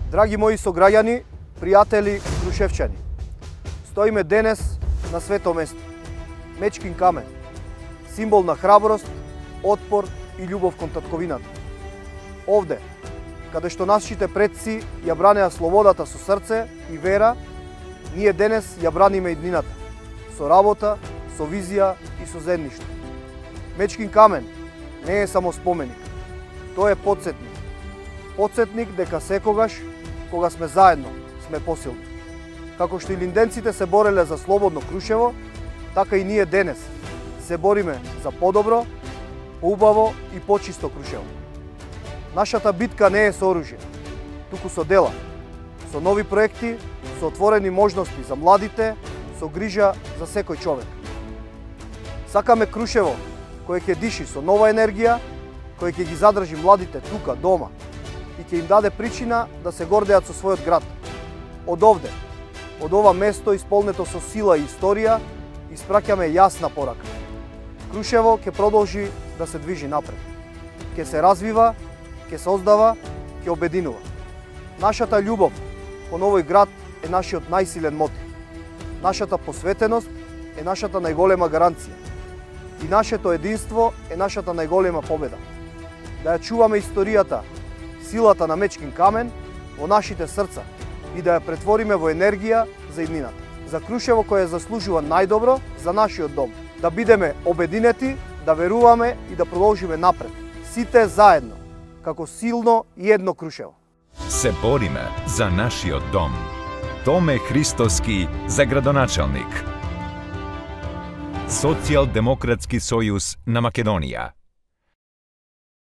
Драги мои сограѓани, пријатели крушевчани, стоиме денес на свето место. Мечкин камен, символ на храброст, отпор и љубов кон татковината. Овде, каде што нашите предци ја бранеа слободата со срце и вера, ние денес ја браниме иднината, со работа, со визија и со заедништво. Мечкин камен не е само споменик, тој е потсетник. Потсетник дека секогаш, кога сме заедно, сме посилни. Како што и линденците се бореле за слободно Крушево, така и ние денес се бориме за подобро, поубаво и почисто Крушево. Нашата битка не е со оружје, туку со дела, со нови проекти, со отворени можности за младите, со грижа за секој човек. Сакаме Крушево кој ќе диши со нова енергија, кој ќе ги задржи младите тука, дома, и ќе им даде причина да се гордеат со својот град. Од овде, од ова место исполнето со сила и историја, испраќаме јасна порака. Крушево ќе продолжи да се движи напред. Ќе се развива, ќе создава, ќе обединува. Нашата љубов кон овој град е нашиот најсилен мотив. Нашата посветеност е нашата најголема гаранција. И нашето единство е нашата најголема победа. Да ја чуваме историјата, силата на Мечкин камен во нашите срца и да ја претвориме во енергија за иднината. За Крушево кој ја заслужува најдобро за нашиот дом. Да бидеме обединети, да веруваме и да продолжиме напред. Сите заедно, како силно и едно Крушево. Се бориме за нашиот дом. Томе Христоски за градоначалник. Социјалдемократски сојуз на Македонија.